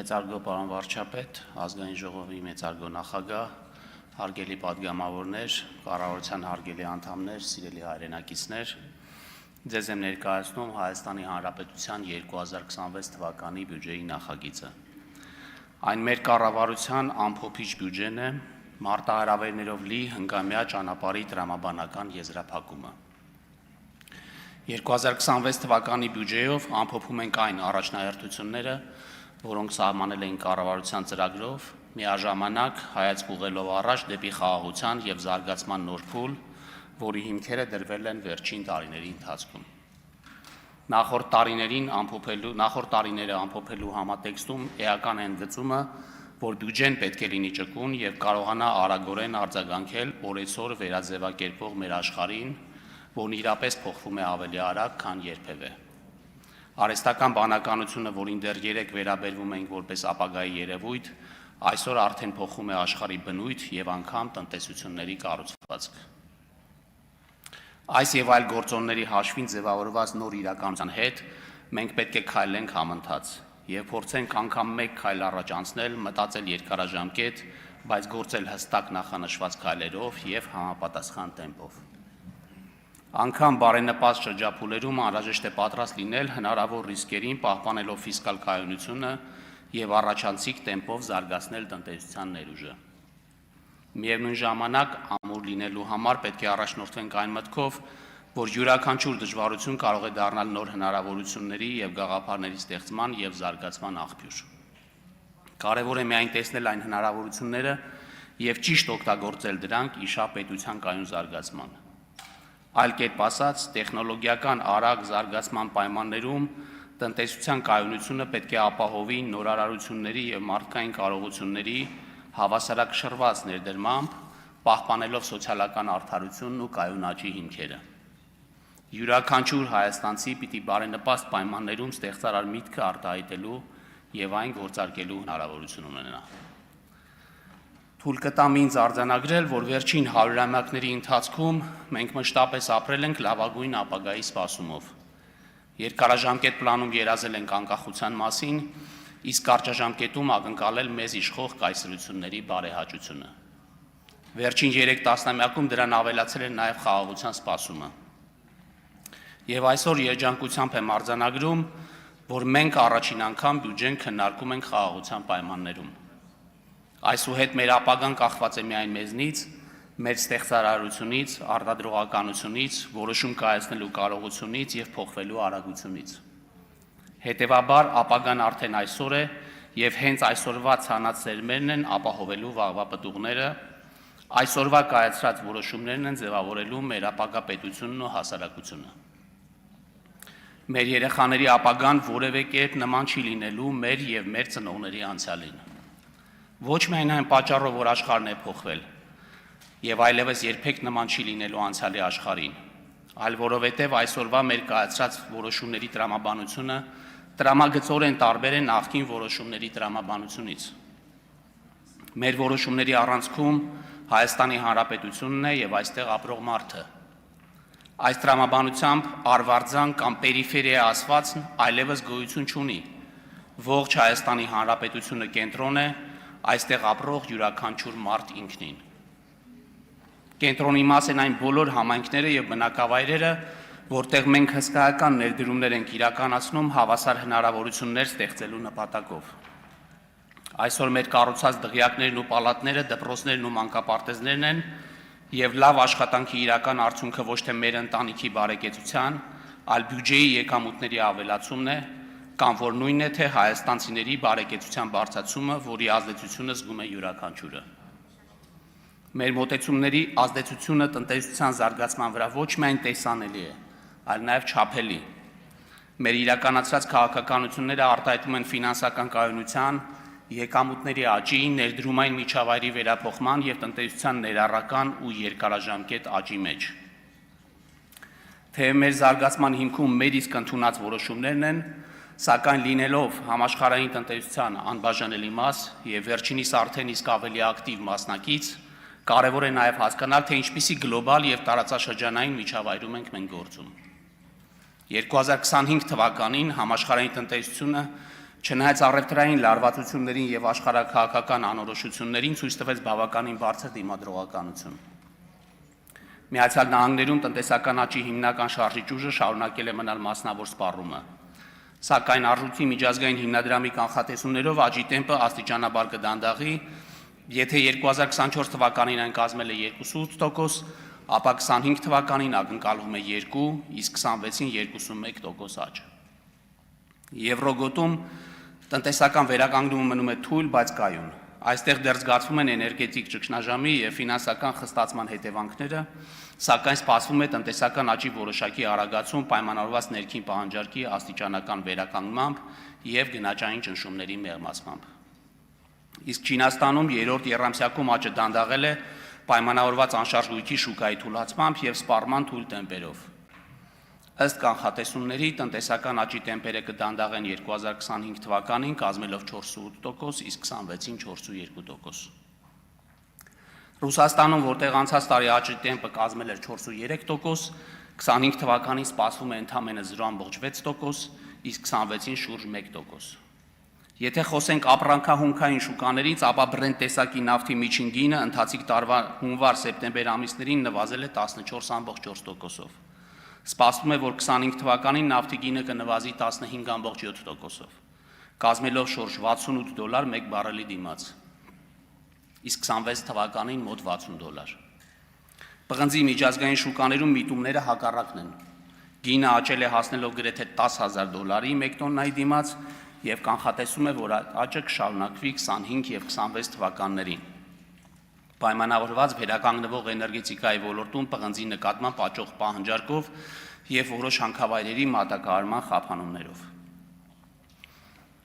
Մեծարգո պարոն վարչապետ, ազգային ժողովի մեծարգո նախագահ, հարգելի պատգամավորներ, կառավարության հարգելի անդամներ, սիրելի հայրենակիցներ, ձեզ եմ ներկայացնում Հայաստանի Հանրապետության 2026 թվականի բյուջեի նախագիծը։ Այն մեր կառավարության ամփոփիչ բյուջեն է, մարտահրավերներով լի հնգամյա ճանապարհի տրամաբանական եզրափակումը։ 2026 թվականի բյուջեով ամփոփում ենք այն առաջնահերթությունները, որոնք սահմանել էին կառավարության ծրագրով, միաժամանակ հայացք ուղղելով առաջ դեպի խաղաղության և զարգացման նոր փուլ, որի հիմքերը դրվել են վերջին տարիների ընթացքում։ Նախորդ տարիները ամփոփելու համատեքստում էական է ընդգծումը, որ բյուջեն պետք է լինի ճկուն և կարողանա արագորեն արձագանքել օրեցօր վերաձևակերպվող մեր աշխարհին, որն իրապես փոխվում է ավելի արագ, քան երբևէ։ Արհեստական բանականությունը, որին դեռ երեկ վերաբերվում էինք որպես ապագայի երևույթ, այսօր արդեն փոխում է աշխարհի բնույթ և անգամ տնտեսությունների կառուցվածք։ Այս և այլ գործոնների հաշվին ձևավորված նոր իրականության հետ մենք պետք է քայլենք համընթաց և փորձենք անգամ մեկ քայլ առաջ անցնել, մտածել երկարաժամկետ, բայց գործել հստակ նախանշված քայլերով և համապատասխան տեմպով։ Անգամ բարենպաստ շրջափուլերում անհրաժեշտ է պատրաստ լինել հնարավոր ռիսկերին, պահպանելով ֆիսկալ կայունությունը և առաջանցիկ տեմպով զարգացնել տնտեսության ներուժը։ Միևնույն ժամանակ ամուր լինելու համար պետք է առաջնորդվենք այն մտքով, որ յուրաքանչյուր դժվարություն կարող է դառնալ նոր հնարավորությունների և գաղափարների ստեղծման և զարգացման աղբյուր։ Կարևոր է միայն տեսնել այն հնարավորությունները և ճիշտ օգտագործել դրանք ի շահ պետության կայուն զարգացման։ Այլ կերպ ասած, տեխնոլոգիական արագ զարգացման պայմաններում տնտեսության կայունությունը պետք է ապահովի նորարարությունների և մարդկային կարողությունների հավասարակշռված ներդրմամբ, պահպանելով սոցիալական արդարությունն ու կայուն աճի հիմքերը։ Յուրաքանչյուր հայաստանցի պիտի բարենպաստ պայմաններում ստեղծարար միտքը արտահայտելու և այն գործարկելու հնարավորություն ունենա։ Թույլ կտամ ինձ արձանագրել, որ վերջին 100-ամյակների ընթացքում մենք մշտապես ապրել ենք լավագույն ապագայի սպասումով։ Երկարաժամկետ պլանում երազել ենք անկախության մասին, իսկ կարճաժամկետում ակնկալել մեզ իշխող կայսրությունների բարեհաճությունը։ Վերջին 3 տասնամյակում դրան ավելացել է նաև խաղաղության սպասումը։ Եվ այսօր երջանկությամբ եմ արձանագրում, որ մենք առաջին անգամ բյուջեն քննարկում ենք խաղաղության պայմաններում։ Այսուհետ մեր ապագան կախված է միայն մեզնից, մեր ստեղծարարությունից, արտադրողականությունից, որոշում կայացնելու կարողությունից և փոխվելու արագությունից։ Հետևաբար ապագան արդեն այսօր է և հենց այսօրվա ցանած սերմերն են ապահովելու վաղվա պտուղները, այսօրվա կայացրած որոշումներն են ձևավորելու մեր ապագա պետությունն ու հասարակությունը։ Մեր երեխաների ապագան որևէ կերպ նման չի լինելու մեր և մեր ծնողների անցյալին։ Ոչ միայն այն պատճառով, որ աշխարհն է փոխվել, և այլևս երբեք նման չի լինելու անցյալի աշխարհին, այլ որովհետև այսօրվա մեր կայացրած որոշումների տրամաբանությունը տրամագծորեն տարբեր է նախկին որոշումների տրամաբանությունից։ Մեր որոշումների առանցքում Հայաստանի Հանրապետությունն է և այստեղ ապրող մարդը։ Այս տրամաբանությամբ արվարձան կամ պերիֆերիա ասվածն այլևս գոյություն չունի։ Ողջ Հայաստանի Հանրապետությունը կենտրոն է, այստեղ ապրող յուրաքանչյուր մարդ ինքնին։ Կենտրոնի մաս են այն բոլոր համայնքները և բնակավայրերը, որտեղ մենք հսկայական ներդրումներ ենք իրականացնում հավասար հնարավորություններ ստեղծելու նպատակով։ Այսօր մեր կառուցած դղյակներն ու պալատները, դպրոցներն ու մանկապարտեզներն են և լավ աշխատանքի իրական արդյունքը ոչ թե մեր ընտանիքի բարեկեցության, այլ բյուջեի եկամուտների ավելացումն է, կամ որ նույնն է թե հայաստանցիների բարեկեցության բարձրացումը, որի ազդեցությունը զգում է յուրաքանչյուրը։ Մեր մոտեցումների ազդեցությունը տնտեսության զարգացման վրա ոչ միայն տեսանելի է, այլ նաև չափելի։ Մեր իրականացրած քաղաքականությունները արտահայտվում են ֆինանսական կայունության, եկամուտների աճի, ներդրումային միջավայրի վերափոխման և տնտեսության ներառական ու երկարաժամկետ աճի մեջ։ Թեև մեր զարգացման հիմքում մեր իսկ ընդունած որոշումներն են, սակայն լինելով համաշխարհային տնտեսության անբաժանելի մաս և վերջինիս արդեն իսկ ավելի ակտիվ մասնակից, կարևոր է նաև հասկանալ, թե ինչպիսի գլոբալ և տարածաշրջանային միջավայրում ենք մենք գործում։ 2025 թվականին համաշխարհային տնտեսությունը Չնայած առևտրային լարվածություններին եւ աշխարհաքաղաքական անորոշություններին ցույց տվեց բավականին բարձր դիմադրողականություն։ Միացյալ Նահանգներում տնտեսական աճի հիմնական շարժիչ ուժը շարունակել է մնալ մասնավոր սպառումը, սակայն արժույթի միջազգային հիմնադրամի կանխատեսումներով աճի տեմպը աստիճանաբար կդանդաղի, եթե 2024 թվականին այն կազմել է 2.8%, ապա 25 թվականին ակնկալվում է 2, իսկ 26-ին 2.1% աճ։ Եվրոգոտում տնտեսական վերականգնումը մնում է թույլ, բայց կայուն։ Այստեղ դեռ զգացվում են էներգետիկ ճգնաժամի եւ ֆինանսական խստացման հետևանքները, սակայն սպասվում է տնտեսական աճի որոշակի արագացում պայմանավորված ներքին պահանջարկի աստիճանական վերականգնմամբ եւ գնաճային ճնշումների մեղմացմամբ։ Իսկ Չինաստանում երրորդ եռամսյակում աճը դանդաղել է պայմանավորված անշարժ գույքի շուկայի թուլացմամբ եւ սպառման թույլ տեմպերով։ Ըստ կանխատեսումների տնտեսական աճի տեմպերը կդանդաղեն 2025 թվականին կազմելով 4.8%, իսկ 26-ին 4.2%։ Ռուսաստանում, որտեղ անցած տարի աճի տեմպը կազմել էր 4.3%, 25 թվականին սպասվում է ընդամենը 0.6%, իսկ 26-ին շուրջ 1%։ Եթե խոսենք ապրանքահումքային շուկաներից, ապա Brent տեսակի նավթի միջին գինը ընթացիկ տարվա հունվար-սեպտեմբեր ամիսներին նվազել է 14.4%-ով։ Սպասվում է, որ 25 թվականին նավթի գինը կնվազի 15.7%-ով, կազմելով շուրջ $68 մեկ բարելի դիմաց, իսկ 26 թվականին մոտ $60։ Պղնձի միջազգային շուկաներում միտումները հակառակն են։ Գինը աճել է հասնելով գրեթե $10,000 մեկ տոննայի դիմաց եւ կանխատեսում է, որ աճը կշարունակվի 25 եւ 26 թվականներին։ Պայմանավորված վերականգնվող էներգետիկայի ոլորտում պղնձի նկատմամբ աճող պահանջարկով եւ որոշ հանքավայրերի մատակարարման խափանումներով։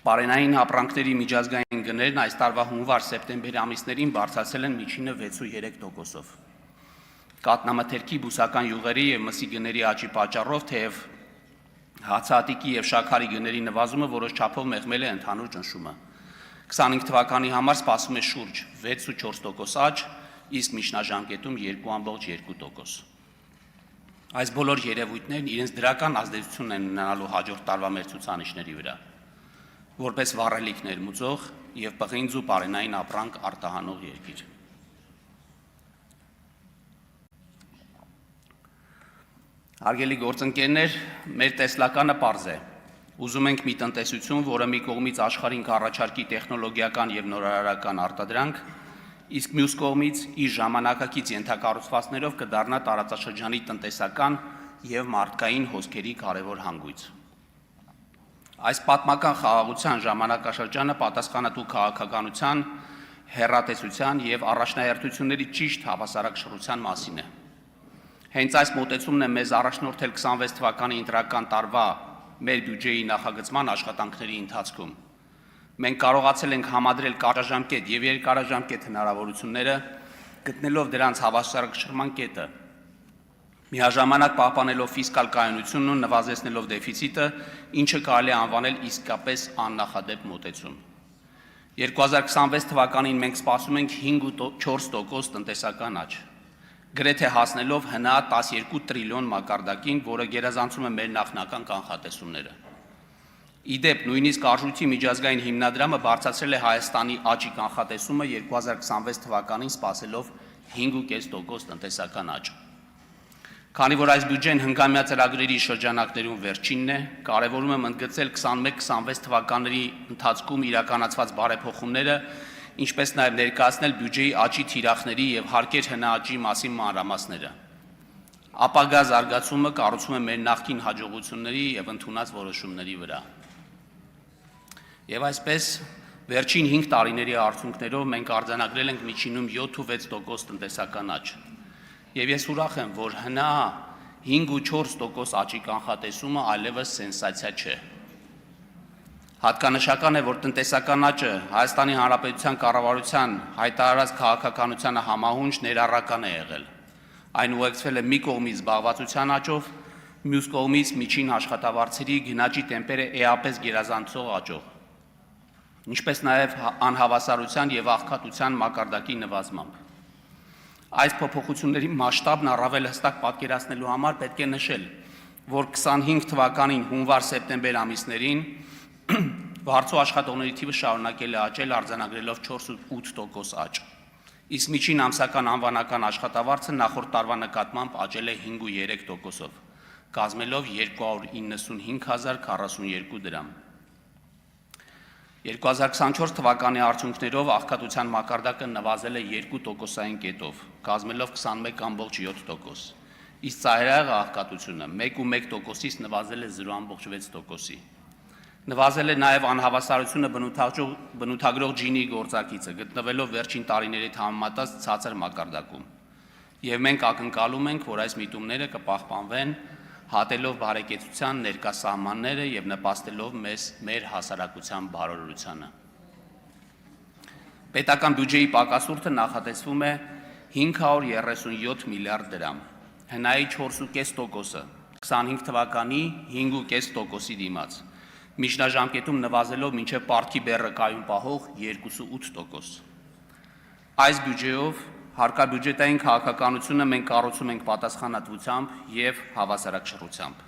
Պարենային ապրանքների միջազգային գներն այս տարվա հունվար-սեպտեմբեր ամիսներին բարձրացել են միջինը 6.3%-ով։ Կաթնամթերքի, բուսական յուղերի եւ մսի գների աճի պատճառով թեև հացահատիկի եւ շաքարի գների նվազումը որոշ չափով մեղմել է ընդհանուր ճնշումը։ 25 թվականի համար սպասվում է շուրջ 6.4% աճ, իսկ միջնաժամկետում 2.2%։ Այս բոլոր երևույթներն իրենց դրական ազդեցություն են ունենալու հաջորդ տարվա մեր ցուցանիշների վրա, որպես վառելիք ներմուծող եւ պղինձ ու պարենային ապրանք արտահանող երկիր։ Հարգելի գործընկերներ, մեր տեսլականը պարզ է։ Ուզում ենք մի տնտեսություն, որը մի կողմից աշխարհին կառաջարկի տեխնոլոգիական եւ նորարարական արտադրանք, իսկ մյուս կողմից իր ժամանակակից ենթակառուցվածքներով կդառնա տարածաշրջանի տնտեսական եւ մարդկային հոսքերի կարևոր հանգույց։ Այս պատմական խաղաղության ժամանակաշրջանը պատասխանատու քաղաքականության, հեռատեսության եւ առաջնահերթությունների ճիշտ հավասարակշռության մասին է։ Հենց այս մոտեցումն է մեզ առաջնորդել 26 թվականի ընտրական տարվա մեր բյուջեի նախագծման աշխատանքների ընթացքում։ Մենք կարողացել ենք համադրել կարճաժամկետ եւ երկարաժամկետ հնարավորությունները, գտնելով դրանց հավասարակշռման կետը, միաժամանակ պահպանելով ֆիսկալ կայունությունն ու նվազեցնելով դեֆիցիտը, ինչը կարելի է անվանել իսկապես աննախադեպ մոտեցում։ 2026 թվականին մենք սպասում ենք 5.4% տնտեսական աճ, գրեթե հասնելով հնա 12 տրիլիոն մակարդակին, որը գերազանցում է մեր նախնական կանխատեսումները։ Իդեպ, նույնիսկ արժույթի միջազգային հիմնադրամը բարձրացրել է Հայաստանի աճի կանխատեսումը 2026 թվականին սպասելով 5.5% տնտեսական աճ։ Քանի որ այս բյուջեն հնգամյա ծրագրերի շրջանակներում վերջինն է, կարևորում եմ ընդգծել 21-26 թվականների ընթացքում իրականացված բարեփոխումները, ինչպես նաև ներկայացնել բյուջեի աճի թիրախների եւ հարկեր հնաաճի մասին մանրամասները։ Ապագա զարգացումը կառուցվում է մեր նախկին հաջողությունների եւ ընդունած որոշումների վրա։ Եվ այսպես, վերջին 5 տարիների արդյունքներով մենք արձանագրել ենք միջինում 7.6% տնտեսական աճ։ Եվ ես ուրախ եմ, որ հնա 5.4% աճի կանխատեսումը այլևս սենսացիա չէ։ Հատկանշական է, որ տնտեսական աճը Հայաստանի Հանրապետության կառավարության հայտարարած քաղաքականությանը համահունչ ներառական է եղել։ Այն ուղեկցվել է մի կողմից զբաղվածության աճով, մյուս կողմից միջին աշխատավարձերի գնաճի տեմպերը էապես գերազանցող աճով, ինչպես նաև անհավասարության եւ աղքատության մակարդակի նվազմամբ։ Այս փոփոխությունների մասշտաբն առավել հստակ պատկերացնելու համար պետք է նշել, որ 25 թվականին հունվար-սեպտեմբեր ամիսներին Վարձու աշխատողների թիվը շարունակել է աճել, արձանագրելով 4.8% աճ։ Իսկ միջին ամսական անվանական աշխատավարձը նախորդ տարվա նկատմամբ աճել է 5.3%-ով, կազմելով 295.042 դրամ։ 2024 թվականի արդյունքներով աղքատության մակարդակը նվազել է 2%-ային կետով, կազմելով 21.7%, իսկ ծայրահեղ աղքատությունը 1.1%-ից նվազել է 0.6%-ի։ Նվազել է նաև անհավասարությունը բնութագրող ջինի գործակիցը, գտնվելով վերջին տարիների հետ համեմատած ցածր մակարդակում։ Եվ մենք ակնկալում ենք, որ այս միտումները կպահպանվեն, հատելով բարեկեցության ներկա սահմանները եւ նպաստելով մեր հասարակության բարօրությանը։ Պետական բյուջեի պակասուրդը նախատեսվում է 537 միլիարդ դրամ, հնայի 4.5%-ը, 25 թվականի 5.5%-ի դիմաց, միջնաժամկետում նվազելով մինչև պարտքի բեռը կայուն պահող 2.8%։ Այս բյուջեով հարկաբյուջետային քաղաքականությունը մենք կառուցում ենք պատասխանատվությամբ եւ հավասարակշռությամբ։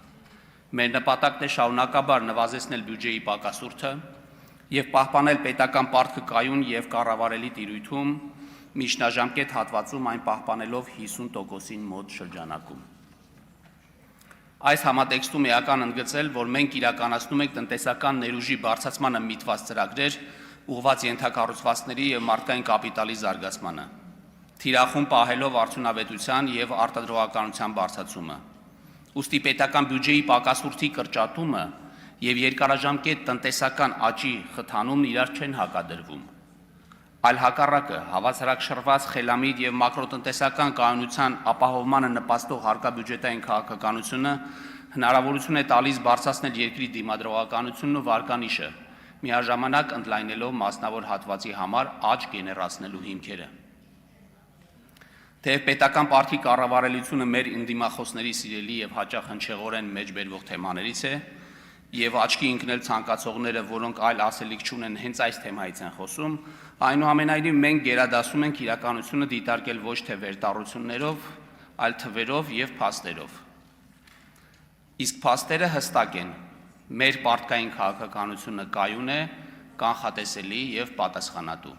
Մեր նպատակն է շարունակաբար նվազեցնել բյուջեի պակասուրդը եւ պահպանել պետական պարտքը կայուն եւ կառավարելի տիրույթում, միջնաժամկետ հատվածում այն պահպանելով 50%-ին մոտ շրջանակում։ Այս համատեքստում էական ընդգծել, որ մենք իրականացնում ենք տնտեսական ներուժի բարձրացմանը միտված ծրագրեր, ուղղված ենթակառուցվածքների եւ մարդկային կապիտալի զարգացմանը, թիրախում պահելով արդյունավետության եւ արտադրողականության բարձրացումը։ Ուստի պետական բյուջեի պակասուրդի կրճատումը եւ երկարաժամկետ տնտեսական աճի խթանումն իրար չեն հակադրվում, այլ հակառակը հավասարակշռված խելամիտ եւ մակրոտնտեսական կայունության ապահովմանը նպաստող հարկաբյուջետային քաղաքականությունը հնարավորություն է տալիս բարձրացնել երկրի դիմադրողականությունն ու վարկանիշը, միաժամանակ ընդլայնելով մասնավոր հատվածի համար աճ գեներացնելու հիմքերը։ Թեև պետական պարտքի կառավարելիությունը մեր ընդդիմախոսների սիրելի եւ հաճախ հնչեղորեն մեջբերվող թեմաներից է, եւ աչքի ընկնել ցանկացողները, որոնք այլ ասելիք չունեն, հենց այս թեմայից են խոսում, այնուամենայնիվ մենք գերադասում ենք իրականությունը դիտարկել ոչ թե վերտառություններով, այլ թվերով եւ փաստերով։ Իսկ փաստերը հստակ են. մեր պարտքային քաղաքականությունը կայուն է, կանխատեսելի եւ պատասխանատու։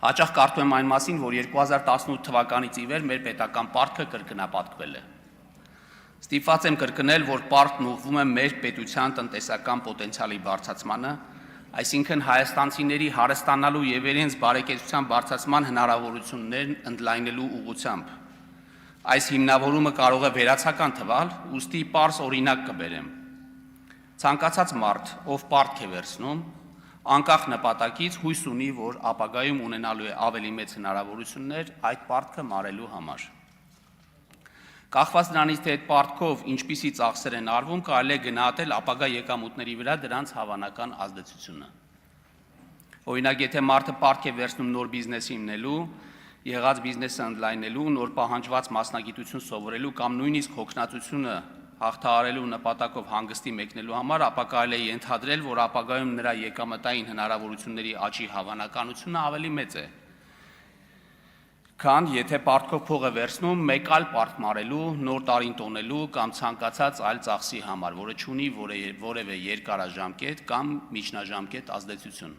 Հաճախ կարդում եմ այն մասին, որ 2018 թվականից ի վեր մեր պետական պարտքը կրկնապատկվել է։ Ստիպված եմ կրկնել, որ պարտքն ուղղվում է մեր պետության տնտեսական պոտենցիալի բարձրացմանը, այսինքն հայաստանցիների հարստանալու եւ իրենց բարեկեցության բարձրացման հնարավորություններն ընդլայնելու ուղղությամբ։ Այս հիմնավորումը կարող է վերացական թվալ, ուստի պարզ օրինակ կբերեմ։ Ցանկացած մարդ, ով պարտք է վերցնում, անկախ նպատակից հույս ունի, որ ապագայում ունենալու է ավելի մեծ հնարավորություններ այդ պարտքը մարելու համար։ Կախված նրանից, թե այդ պարտքով ինչպիսի ծախսեր են արվում, կարելի է գնահատել ապագա եկամուտների վրա դրանց հավանական ազդեցությունը։ Օրինակ, եթե մարդը պարտք է վերցնում նոր բիզնես հիմնելու, եղած բիզնեսը ընդլայնելու, նոր պահանջված մասնագիտություն սովորելու կամ նույնիսկ հոգնածությունը հաղթահարելու նպատակով հանգստի մեկնելու համար, ապա կարելի է ենթադրել, որ ապագայում նրա եկամտային հնարավորությունների աճի հավանականությունը ավելի մեծ է, քան եթե պարտքով փող է վերցնում մեկ այլ պարտք մարելու, նոր տարին տոնելու կամ ցանկացած այլ ծախսի համար, որը չունի որևէ երկարաժամկետ կամ միջնաժամկետ ազդեցություն։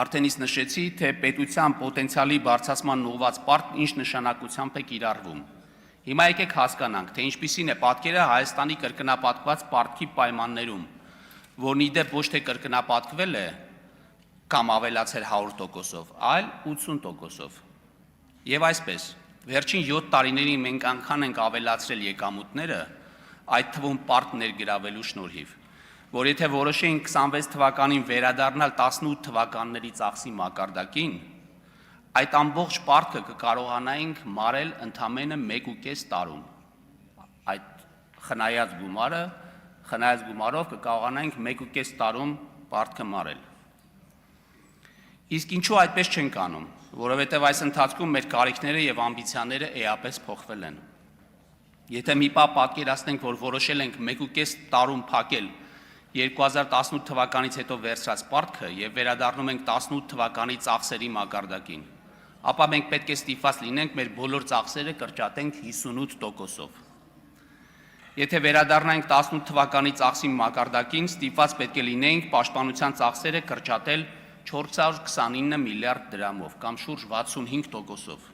Արդեն իսկ նշեցի, թե պետության պոտենցիալի բարձրացման ուղղված պարտքն ինչ նշանակությամբ է կիրառվում։ Հիմա եկեք հասկանանք, թե ինչպիսին է պատկերը Հայաստանի կրկնապատկված պարտքի պայմաններում, որն ի դեպ ոչ թե կրկնապատկվել է կամ ավելացել 100%-ով, այլ 80%-ով։ Եվ այսպես, վերջին 7 տարիներին մենք անգամ ենք ավելացրել եկամուտները, այդ թվում պարտք ներգրավելու շնորհիվ, որ եթե որոշեինք 26 թվականին վերադառնալ 18 թվականների ծախսի մակարդակին, այդ ամբողջ պարտքը կկարողանայինք մարել ընդամենը 1.5 տարում։ Այդ խնայած գումարով կկարողանայինք 1.5 տարում պարտքը մարել։ Իսկ ինչու այդպես չենք անում, որովհետև այս ընթացքում մեր կարիքները եւ ամբիցիաները էապես փոխվել են։ Եթե մի պահ պատկերացնենք, որ որոշել ենք 1.5 տարում փակել 2018 թվականից հետո վերցրած պարտքը եւ վերադառնում ենք 18 թվականի ծախսերի մակարդակին, ապա մենք պետք է ստիպված լինենք մեր բոլոր ծախսերը կրճատենք 58%-ով։ Եթե վերադառնանք 18 թվականի ծախսի մակարդակին, ստիպված պետք է լինեինք պաշտպանության ծախսերը կրճատել 429 միլիարդ դրամով կամ շուրջ 65%-ով։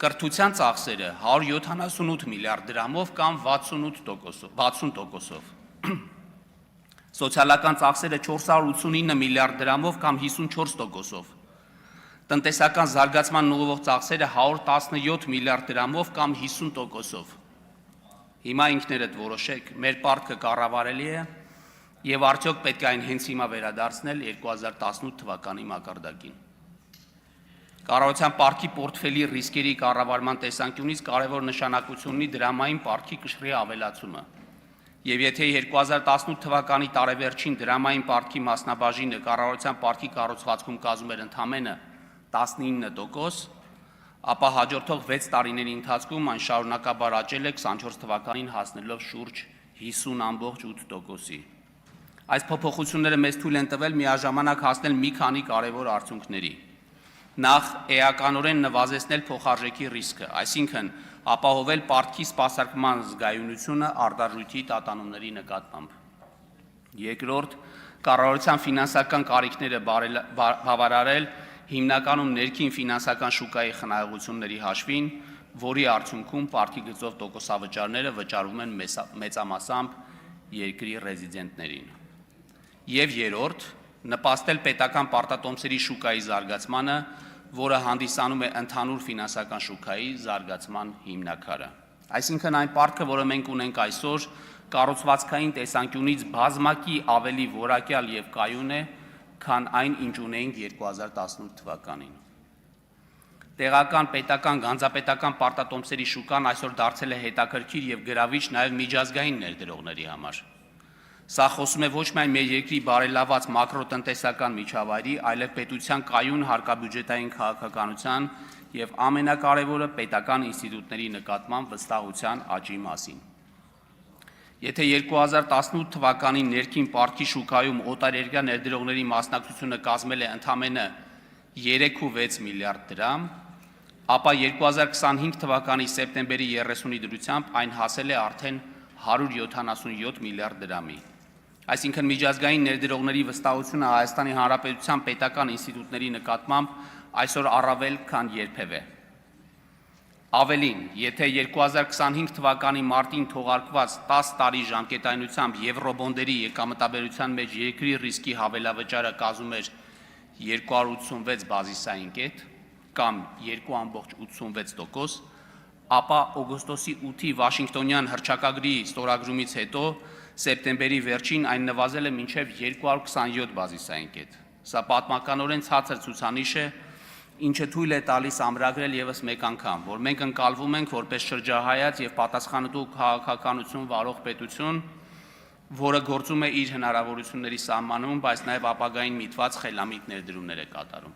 Կրթության ծախսերը 178 միլիարդ դրամով կամ 60%-ով։ Սոցիալական ծախսերը 489 միլիարդ դրամով կամ 54%-ով։ Տնտեսական զարգացման ուղղվող ծախսերը 117 միլիարդ դրամով կամ 50%-ով։ Հիմա ինքներդ որոշեք, մեր պարտքը կառավարելի է եւ արդյոք պետք է այն հենց հիմա վերադարձնել 2018 թվականի մակարդակին։ Կառավարության պարտքի պորտֆելի ռիսկերի կառավարման տեսանկյունից կարևոր նշանակություն ունի դրամային պարտքի կշռի ավելացումը։ Եվ եթե 2018 թվականի տարեվերջին դրամային պարտքի մասնաբաժինը կառավարության պարտքի կառուցվածքում կազմում էր ընդամենը 19%, ապա հաջորդող 6 տարիների ընթացքում այն շարունակաբար աճել է 24 թվականին հասնելով շուրջ 50.8%-ի։ Այս փոփոխությունները մեզ թույլ են տվել միաժամանակ հասնել մի քանի կարևոր արդյունքների։ Նախ էականորեն նվազեցնել փոխարժեքի ռիսկը, այսինքն ապահովել պարտքի սպասարկման զգայունությունը արտարժույթի տատանումների նկատմամբ։ Երկրորդ, կառավարության ֆինանսական կարիքները բավարարել հիմնականում ներքին ֆինանսական շուկայի խնայողությունների հաշվին, որի արդյունքում պարտքի գծով տոկոսավճարները վճարվում են մեծամասամբ երկրի ռեզիդենտներին։ Եվ երրորդ, նպաստել պետական պարտատոմսերի շուկայի զարգացմանը, որը հանդիսանում է ընդհանուր ֆինանսական շուկայի զարգացման հիմնաքարը։ Այսինքն այն պարտքը, որը մենք ունենք այսօր, կառուցվածքային տեսանկյունից բազմակի ավելի որակյալ եւ կայուն է, քան այն, ինչ ունեինք 2018 թվականին։ Տեղական, պետական, գանձապետական պարտատոմսերի շուկան այսօր դարձել է հետաքրքիր եւ գրավիչ նաեւ միջազգային ներդրողների համար։ Սա խոսում է ոչ միայն մեր երկրի բարելաված մակրոտնտեսական միջավայրի, այլև պետության կայուն հարկաբյուջետային քաղաքականության եւ ամենակարևորը պետական ինստիտուտների նկատմամբ վստահության աճի մասին։ Եթե 2018 թվականին ներքին պարտքի շուկայում օտարերկրյա ներդրողների մասնակցությունը կազմել է ընդամենը 3.6 միլիարդ դրամ, ապա 2025 թվականի սեպտեմբերի 30-ի դրությամբ այն հասել է արդեն 177 միլիարդ դրամի։ Այսինքն միջազգային ներդրողների վստահությունը Հայաստանի Հանրապետության պետական ինստիտուտների նկատմամբ այսօր առավել քան երբևէ։ Ավելին, եթե 2025 թվականի մարտին թողարկված 10 տարի ժամկետայնությամբ եվրոբոնդերի եկամտաբերության մեջ երկրի ռիսկի հավելավճարը կազմում էր 286 բազիսային կետ կամ 2.86%, ապա օգոստոսի 8-ի Վաշինգտոնյան հռչակագրի ստորագրումից հետո սեպտեմբերի վերջին այն նվազել է մինչև 227 բազիսային կետ։ Սա պատմականորեն ցածր ցուցանիշ է, ինչը թույլ է տալիս ամրագրել եւս մեկ անգամ, որ մենք ընկալվում ենք որպես շրջահայաց եւ պատասխանատու քաղաքականություն վարող պետություն, որը գործում է իր հնարավորությունների սահմանում, բայց նաեւ ապագային միտված խելամիտ ներդրումներ է կատարում։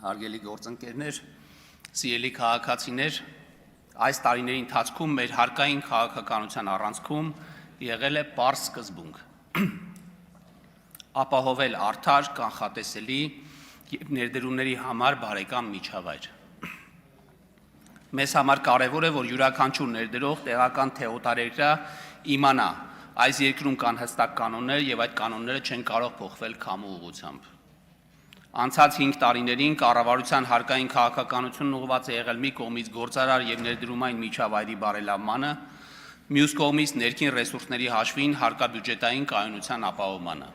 Հարգելի գործընկերներ, սիրելի քաղաքացիներ, այս տարիների ընթացքում մեր հարկային քաղաքականության առանցքում եղել է պարզ սկզբունք։ Ապահովել արդար, կանխատեսելի եւ ներդրումների համար բարեկամ միջավայր։ Մեզ համար կարևոր է, որ յուրաքանչյուր ներդրող տեղական թե օտարերկրյա իմանա, այս երկրում կան հստակ կանոններ եւ այդ կանոնները չեն կարող փոխվել քամու ուղղությամբ։ Անցած 5 տարիներին կառավարության հարկային քաղաքականությունն ուղղված է եղել մի կողմից գործարար եւ ներդրումային միջավայրի բարելավմանը, մյուս կողմից ներքին ռեսուրսների հաշվին հարկաբյուջետային կայունության ապահովմանը։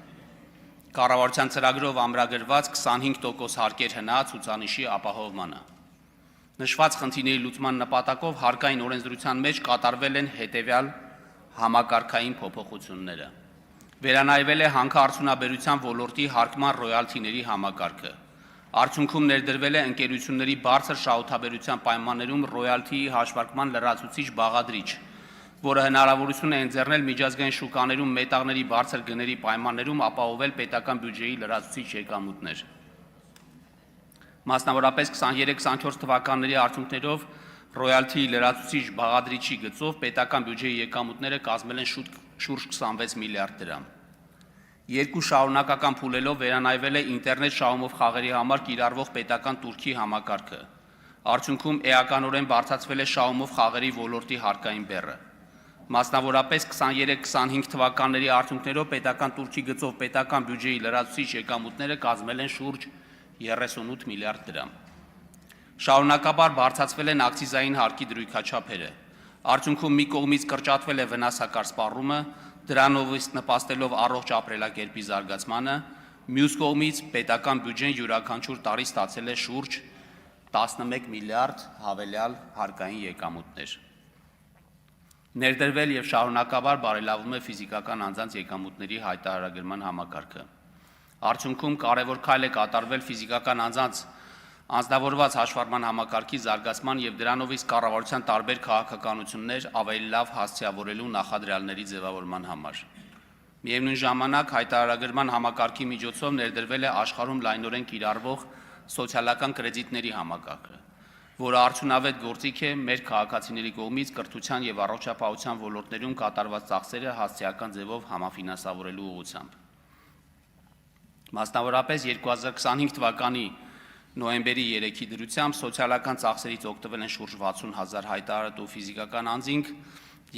Կառավարության ծրագրով ամրագրված 25% հարկեր հնա ցուցանիշի ապահովմանը։ Նշված խնդիրների լուծման նպատակով հարկային օրենսդրության մեջ կատարվել են հետևյալ համակարգային փոփոխությունները։ Վերանայվել է հանքարդյունաբերության ոլորտի հարկման ռոյալթիների համակարգը։ Արդյունքում ներդրվել է ընկերությունների բարձր շահութաբերության պայմաններում ռոյալթիի հաշվարկման լրացուցիչ բաղադրիչ, որը հնարավորություն է ընձեռնել միջազգային շուկաներում մետաղների բարձր գների պայմաններում ապահովել պետական բյուջեի լրացուցիչ եկամուտներ։ Մասնավորապես 23-24 թվականների արդյունքներով ռոյալթիի լրացուցիչ բաղադրիչի գծով պետական բյուջեի եկամուտները կազմել են շուրջ 26 միլիարդ դրամ։ Երկու շարունակական փուլելով վերանայվել է ինտերնետ շահումով խաղերի համար կիրառվող պետական турքի համակարգը։ Արդյունքում էականորեն բարձրացվել է շահումով խաղերի ոլորտի հարկային բեռը։ Մասնավորապես 23-25 թվականների արդյունքներով պետական տուրքի գծով պետական բյուջեի լրացուցիչ եկամուտները կազմել են շուրջ 38 միլիարդ դրամ։ Շարունակաբար բարձրացվել են ակցիզային հարկի դրույքաչափերը։ Արդյունքում մի կողմից կրճատվել է վնասակար սպառումը, դրանով նպաստելով առողջ ապրելակերպի զարգացմանը, մյուս կողմից պետական բյուջեն յուրաքանչյուր տարի ստացել է շուրջ 11 միլիարդ հավելյալ հարկային եկամուտներ։ Ներդրվել եւ շարունակաբար բարելավում է ֆիզիկական անձանց եկամուտների հայտարարագրման համակարգը։ Արդյունքում կարևոր քայլ է կատարվել ֆիզիկական անձանց անձնավորված հաշվառման համակարգի զարգացման եւ դրանով իսկ կառավարության տարբեր քաղաքականություններ ավելի լավ հասցեավորելու նախադրյալների ձևավորման համար։ Միևնույն ժամանակ հայտարարագրման համակարգի միջոցով ներդրվել է աշխարհում լայնորեն կիրառվող սոցիալական կրեդիտների համակարգը, որը արդյունավետ գործիք է մեր քաղաքացիների կողմից կրթության եւ առողջապահության ոլորտներում կատարված ծախսերը հասցեական ձևով համաֆինանսավորելու ուղղությամբ։ Մասնավորապես 2025 թվականի նոյեմբերի 3-ի դրությամբ սոցիալական ծախսերից օգտվել են շուրջ 60,000 հայտարարատու ֆիզիկական անձինք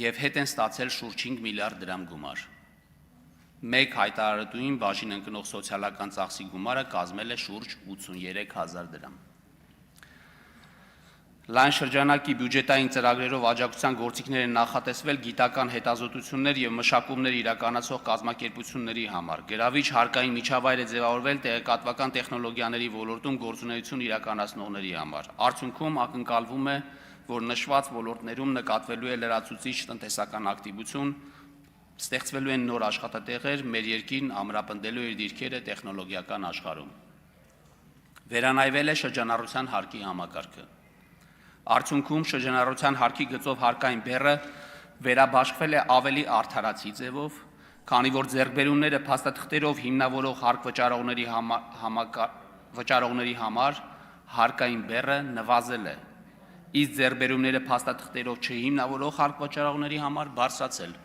եւ հետ են ստացել շուրջ 5 միլիարդ դրամ գումար։ Մեկ հայտարարատուին բաժին ընկնող սոցիալական ծախսի գումարը կազմել է շուրջ 83,000 դրամ։ Լայն շրջանակի բյուջետային ծրագրերով աջակցության գործիքներ են նախատեսվել գիտական հետազոտություններ եւ մշակումներ իրականացող կազմակերպությունների համար։ Գրավիչ հարկային միջավայր է ձևավորվել տեղեկատվական տեխնոլոգիաների ոլորտում գործունեություն իրականացնողների համար։ Արդյունքում ակնկալվում է, որ նշված ոլորտներում նկատվելու է լրացուցիչ տնտեսական ակտիվություն, ստեղծվելու են նոր աշխատատեղեր, մեր երկիրն ամրապնդելու իր դիրքերը տեխնոլոգիական աշխարհում։ Վերանայվել է շրջանառության հարկի համակարգը։ Արդյունքում շրջանառության հարկի գծով հարկային բեռը վերաբաշխվել է ավելի արդարացի ձևով, քանի որ ձեռքբերումները փաստաթղթերով հիմնավորող հարկ վճարողների համար հարկային բեռը նվազել է, իսկ ձեռքբերումները փաստաթղթերով չհիմնավորող հարկ վճարողների համար բարձրացել։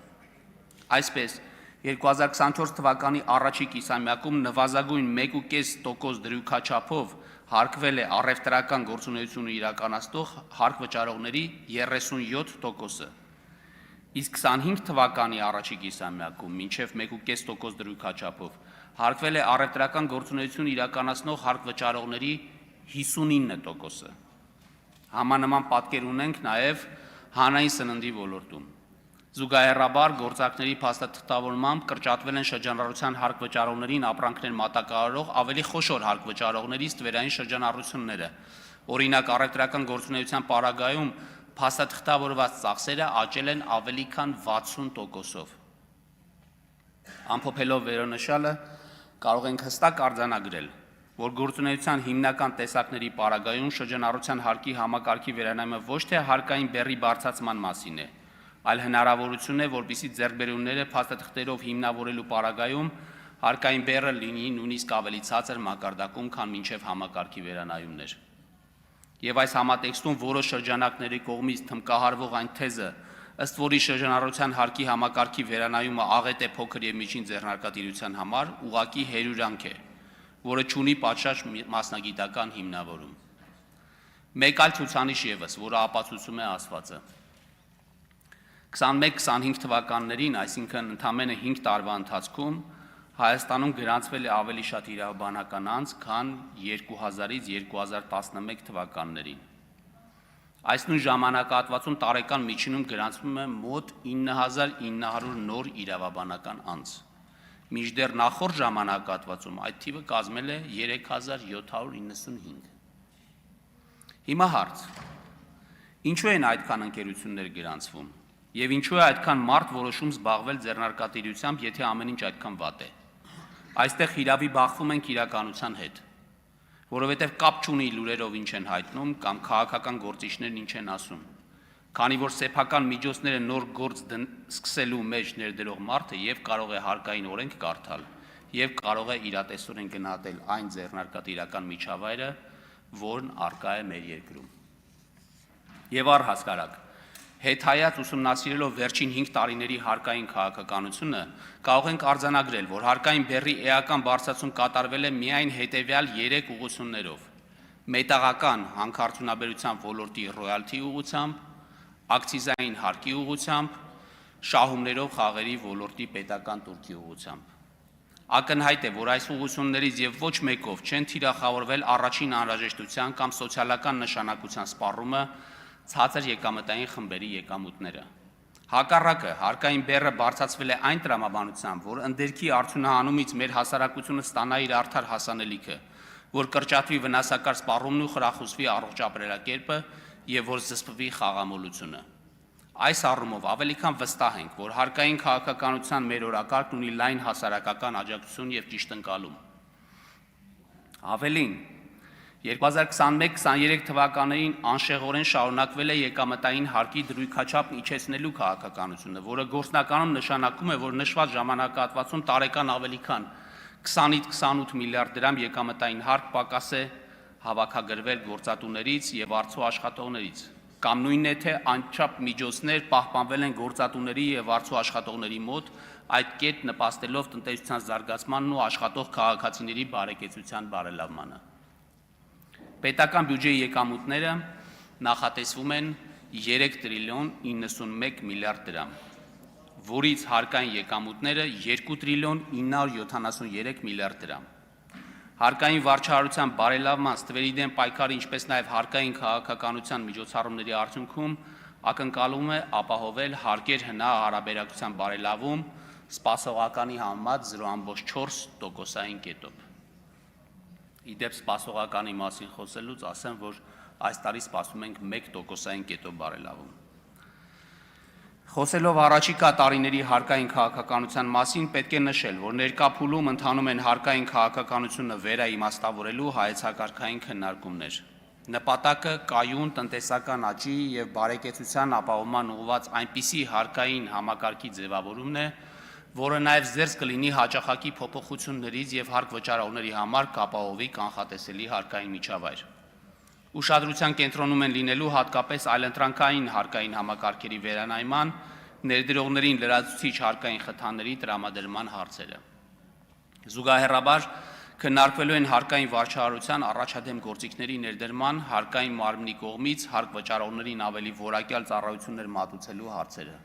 Այսպես 2024 թվականի առաջի կիսամյակում նվազագույն 1.5% դրույքաչափով հարկվել է առևտրական գործունեությունը իրականացնող հարկ վճարողների 37%-ը, իսկ 25 թվականի առաջի կիսամյակում մինչև 1.5% դրույքաչափով հարկվել է առևտրական գործունեություն իրականացնող հարկ վճարողների 59%-ը։ Համանման պատկեր ունենք նաև հանրային սննդի ոլորտում։ Զուգահեռաբար գործակների փաստաթղթավորմամբ կրճատվել են շրջանառության հարկ վճարողներին ապրանքներ մատակարարող ավելի խոշոր հարկ վճարողների ստվերային շրջանառությունները։ Օրինակ առևտրական գործունեության պարագայում փաստաթղթավորված ծախսերը աճել են ավելի քան 60%-ով։ Ամփոփելով վերոնշյալը կարող ենք հստակ արձանագրել, որ գործունեության հիմնական տեսակների պարագայում շրջանառության հարկի համակարգի վերանայումը ոչ թե հարկային բեռի բարձրացման մասին է, այլ հնարավորություն է, որպեսզի ձեռքբերումները փաստաթղթերով հիմնավորելու պարագայում հարկային բեռը լինի նույնիսկ ավելի ցածր մակարդակում, քան մինչև համակարգի վերանայումներ։ Եվ այս համատեքստում որոշ շրջանակների կողմից թմկահարվող այն թեզը, ըստ որի շրջանառության հարկի համակարգի վերանայումը աղետ է փոքր եւ միջին ձեռնարկատիրության համար, ուղղակի հերյուրանք է, որը չունի պատշաճ մասնագիտական հիմնավորում։ Մեկ այլ ցուցանիշ եւս, որը ապացուցում է ասվածը։ 21-25 թվականներին, այսինքն ընդամենը 5 տարվա ընթացքում Հայաստանում գրանցվել է ավելի շատ իրավաբանական անձ, քան 2000-ից 2011 թվականներին։ Այս նույն ժամանակահատվածում տարեկան միջինում գրանցվում է մոտ 9900 նոր իրավաբանական անձ։ Մինչդեռ նախորդ ժամանակահատվածում այդ թիվը կազմել է 3795։ Հիմա հարց. ինչու են այդքան ընկերություններ գրանցվում եւ ինչու է այդքան մարդ որոշում զբաղվել ձեռնարկատիրությամբ, եթե ամեն ինչ այդքան վատ է։ Այստեղ հիրավի բախվում ենք իրականության հետ, որովհետև կապ չունի լուրերով ինչ են հայտնում կամ քաղաքական գործիչներն ինչ են ասում, քանի որ սեփական միջոցները նոր գործ սկսելու մեջ ներդրող մարդը եւ կարող է հարկային օրենք կարդալ եւ կարող է իրատեսորեն գնահատել այն ձեռնարկատիրական միջավայրը, որն առկա է մեր երկրում։ Եվ առհասարակ հետհայաց ուսումնասիրելով վերջին 5 տարիների հարկային քաղաքականությունը, կարող ենք արձանագրել, որ հարկային բեռի էական բարձրացում կատարվել է միայն հետևյալ 3 ուղղություններով։ մետաղական հանքարդյունաբերության ոլորտի ռոյալթի ուղղությամբ, ակցիզային հարկի ուղղությամբ, շահումներով խաղերի ոլորտի պետական տուրքի ուղղությամբ։ Ակնհայտ է, որ այս ուղղություններից եւ ոչ մեկով չեն թիրախավորվել առաջին անհրաժեշտության կամ սոցիալական նշանակության սպառումը ցածր եկամտային խմբերի եկամուտները։ Հակառակը, հարկային բեռը բարձրացվել է այն տրամաբանությամբ, որ ընդերքի արդյունահանումից մեր հասարակությունը ստանա իր արդար հասանելիքը, որ կրճատվի վնասակար սպառումն ու խրախուսվի առողջ ապրելակերպը եւ որ զսպվի խաղամոլությունը։ Այս առումով ավելի քան վստահ ենք, որ հարկային քաղաքականության մեր օրակարգն ունի լայն հասարակական աջակցություն եւ ճիշտ ընկալում։ Ավելին, 2021-23 թվականներին անշեղորեն շարունակվել է եկամտային հարկի դրույքաչափն իջեցնելու քաղաքականությունը, որը գործնականում նշանակում է, որ նշված ժամանակահատվածում տարեկան ավելի քան 20-ից 28 միլիարդ դրամ եկամտային հարկ պակաս է հավաքագրվել գործատուներից եւ արդյունք աշխատողներից, կամ նույնն է, թե անչափ միջոցներ պահպանվել են գործատուների եւ արդյունք աշխատողների մոտ, այդ կերպ նպաստելով տնտեսության զարգացմանն ու աշխատող քաղաքացիների բարեկեցության բարելավմանը։ Պետական բյուջեի եկամուտները նախատեսվում են 3 տրիլիոն 91 միլիարդ դրամ, որից հարկային եկամուտները 2 տրիլիոն 973 միլիարդ դրամ։ Հարկային վարչահարության բարելավման, ստվերի դեմ պայքարի, ինչպես նաև հարկային քաղաքականության միջոցառումների արդյունքում ակնկալվում է ապահովել հարկեր հնա հարաբերակցության բարելավում սպասողականի համեմատ 0.4%-ային կետով։ Իդեպ սպասողականի մասին խոսելուց ասեմ, որ այս տարի սպասում ենք 1%-ային կետով բարելավում։ Խոսելով առաջիկա տարիների հարկային քաղաքականության մասին, պետք է նշել, որ ներկա փուլում ընթանում են հարկային քաղաքականությունը վերաիմաստավորելու հայեցակարգային քննարկումներ։ Նպատակը կայուն տնտեսական աճի եւ բարեկեցության ապահովման ուղղված այնպիսի հարկային համակարգի ձևավորումն է, որը նաև զերծ կլինի հաճախակի փոփոխություններից եւ հարկ վճարողների համար կապահովի կանխատեսելի հարկային միջավայր։ Ուշադրության կենտրոնում են լինելու հատկապես այլընտրանքային հարկային համակարգերի վերանայման, ներդրողներին լրացուցիչ հարկային խթանների տրամադրման հարցերը։ Զուգահեռաբար քննարկվելու են հարկային վարչահարության առաջադեմ գործիքների ներդրման, հարկային մարմնի կողմից հարկ վճարողներին ավելի որակյալ ծառայություններ մատուցելու հարցերը։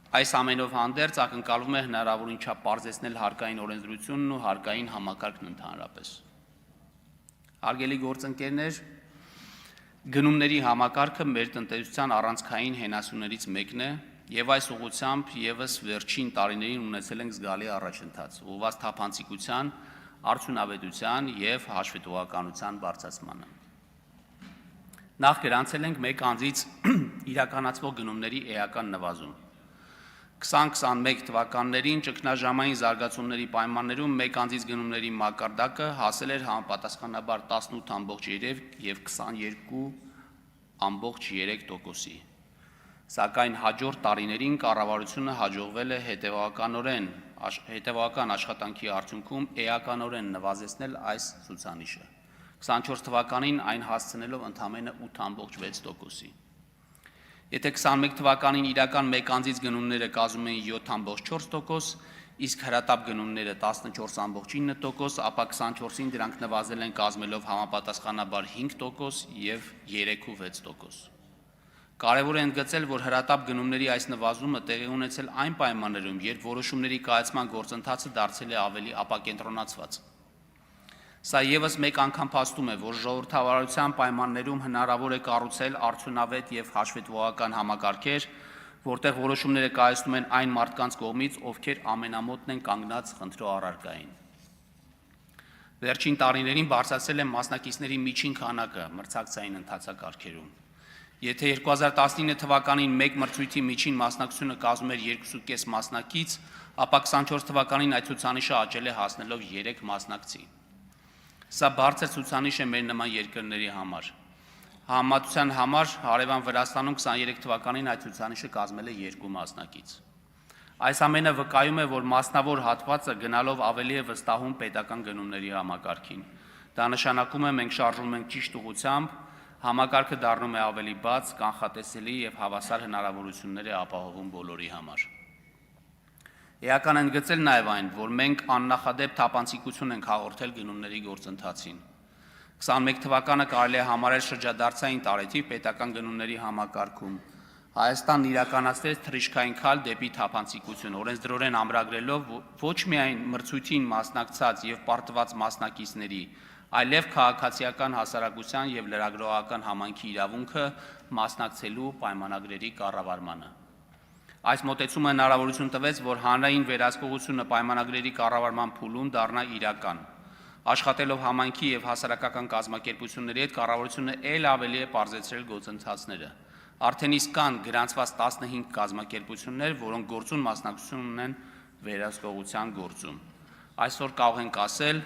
Այս ամենով հանդերձ ակնկալվում է հնարավորին չափ պարզեցնել հարկային օրենսդրությունն ու հարկային համակարգն ընդհանրապես։ Հարգելի գործընկերներ, գնումների համակարգը մեր տնտեսության առանցքային հենասյուներից մեկն է եւ այս ուղղությամբ եւս վերջին տարիներին ունեցել ենք զգալի առաջընթաց, ուղղված թափանցիկության, արդյունավետության եւ հաշվետվողականության բարձրացմանը։ Նախ գրանցել ենք մեկ անձից իրականացվող գնումների էական նվազում։ 2021 թվականներին ճգնաժամային զարգացումների պայմաններում մեկ անձից գնումների մակարդակը հասել էր համապատասխանաբար 18.3 եւ 22.3%-ի։ Սակայն հաջորդ տարիներին կառավարությունը հաջողվել է հետևական աշխատանքի արդյունքում էականորեն նվազեցնել այս ցուցանիշը, 24 թվականին այն հասցնելով ընդամենը 8.6%-ի։ Եթե 21 թվականին իրական մեկ անձից գնումները կազմում էին 7.4%, իսկ հրատապ գնումները 14.9%, ապա 24-ին դրանք նվազել են կազմելով համապատասխանաբար 5% եւ 3.6%։ Կարևոր է ընդգծել, որ հրատապ գնումների այս նվազումը տեղի ունեցել այն պայմաններում, երբ որոշումների կայացման գործընթացը դարձել է ավելի ապակենտրոնացված։ Սա եւս մեկ անգամ փաստում է, որ ժողովրդավարության պայմաններում հնարավոր է կառուցել արդյունավետ եւ հաշվետվողական համակարգեր, որտեղ որոշումները կայացնում են այն մարդկանց կողմից, ովքեր ամենամոտն են կանգնած խնդրո առարկային։ Վերջին տարիներին բարձրացել է մասնակիցների միջին քանակը մրցակցային ընթացակարգերում։ Եթե 2019 թվականին մեկ մրցույթի միջին մասնակցությունը կազմում էր 2.5 մասնակից, ապա 24 թվականին այդ ցուցանիշը աճել է հասնելով 3 մասնակցի։ Սա բարձր ցուցանիշ է մեր նման երկրների համար։ Համեմատության համար հարևան Վրաստանում 23 թվականին այդ ցուցանիշը կազմել է 2 մասնակից։ Այս ամենը վկայում է, որ մասնավոր հատվածը գնալով ավելի է վստահում պետական գնումների համակարգին։ Դա նշանակում է մենք շարժվում ենք ճիշտ ուղղությամբ, համակարգը դառնում է ավելի բաց, կանխատեսելի եւ հավասար հնարավորություններ է ապահովում բոլորի համար։ Էական է ընդգծել նաև այն, որ մենք աննախադեպ թափանցիկություն ենք հաղորդել գնումների գործընթացին։ 21 թվականը կարելի է համարել շրջադարձային տարեթիվ պետական գնումների համակարգում։ Հայաստանն իրականացրեց թռիչքային քայլ դեպի թափանցիկություն, օրենսդրորեն ամրագրելով ոչ միայն մրցույթին մասնակցած եւ պարտված մասնակիցների, այլև քաղաքացիական հասարակության եւ լրագրողական համայնքի իրավունքը մասնակցելու պայմանագրերի կառավարմանը։ Այս մոտեցումը հնարավորություն տվեց, որ հանրային վերահսկողությունը պայմանագրերի կառավարման փուլում դառնա իրական։ Աշխատելով համայնքի եւ հասարակական կազմակերպությունների հետ կառավարությունը ել ավելի է պարզեցրել գործընթացները։ Արդեն իսկ կան գրանցված 15 կազմակերպություններ, որոնք գործուն մասնակցություն ունեն վերահսկողության գործում։ Այսօր կարող ենք ասել,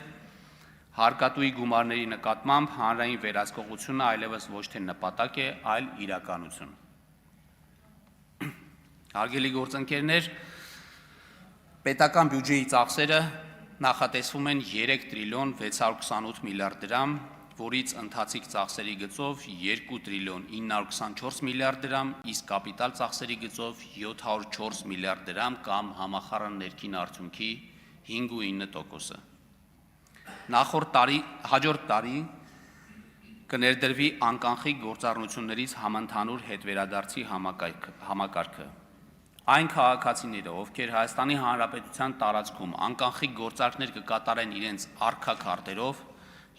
հարկատուի գումարների նկատմամբ հանրային վերահսկողությունը այլևս ոչ թե նպատակ է, այլ իրականություն։ Հարգելի գործընկերներ, պետական բյուջեի ծախսերը նախատեսվում են 3 տրիլիոն 628 միլիարդ դրամ, որից ընթացիկ ծախսերի գծով 2 տրիլիոն 924 միլիարդ դրամ, իսկ կապիտալ ծախսերի գծով 704 միլիարդ դրամ կամ համախառն ներքին արդյունքի 5.9%-ը։ Հաջորդ տարի կներդրվի անկանխիկ գործառնություններից համընդհանուր հետվերադարձի համակարգը։ Այն քաղաքացիները, ովքեր Հայաստանի Հանրապետության տարածքում անկանխիկ գործարքներ կկատարեն իրենց առքա քարտերով,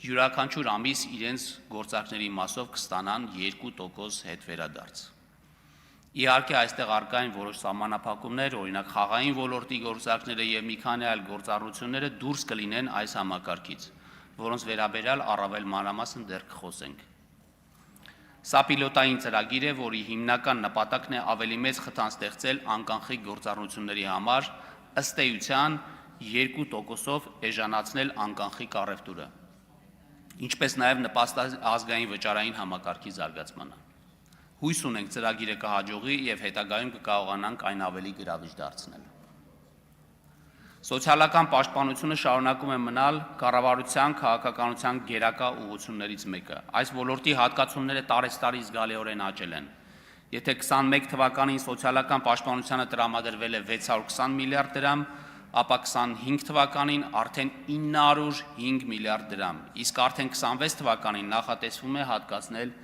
յուրաքանչյուր ամիս իրենց գործարքների մասով կստանան 2% հետվերադարձ։ Իհարկե, այստեղ առկա են որոշ սահմանափակումներ, օրինակ խաղային ոլորտի գործարքները եւ մի քանի այլ գործառնությունները դուրս կլինեն այս համակարգից, որոնց վերաբերյալ առավել մանրամասն դեռ կխոսենք։ Սա պիլոտային ծրագիր է, որի հիմնական նպատակն է ավելի մեծ խթան ստեղծել անկանխիկ գործառնությունների համար, ըստ էության 2%-ով էժանացնել անկանխիկ առևտուրը, ինչպես նաև նպաստել ազգային վճարային համակարգի զարգացմանը։ Հույս ունենք ծրագիրը կհաջողի եւ հետագայում կկարողանանք այն ավելի գրավիչ դարձնել։ Սոցիալական պաշտպանությունը շարունակում է մնալ կառավարության քաղաքականության գերակա ուղղություններից մեկը։ Այս ոլորտի հատկացումները տարեցտարի զգալիորեն աճել են։ Եթե 21 թվականին սոցիալական պաշտպանությանը տրամադրվել է 620 միլիարդ դրամ, ապա 25 թվականին արդեն 905 միլիարդ դրամ, իսկ արդեն 26 թվականին նախատեսվում է հատկացնել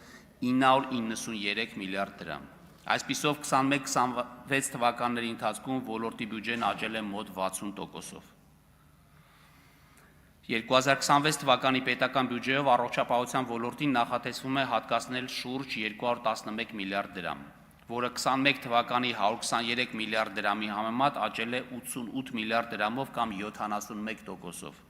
993 միլիարդ դրամ։ Այսպիսով 21-26 թվականների ընթացքում ոլորտի բյուջեն աճել է մոտ 60%-ով։ 2026 թվականի պետական բյուջեով առողջապահության ոլորտին նախատեսվում է հատկացնել շուրջ 211 միլիարդ դրամ, որը 21 թվականի 123 միլիարդ դրամի համեմատ աճել է 88 միլիարդ դրամով կամ 71%-ով։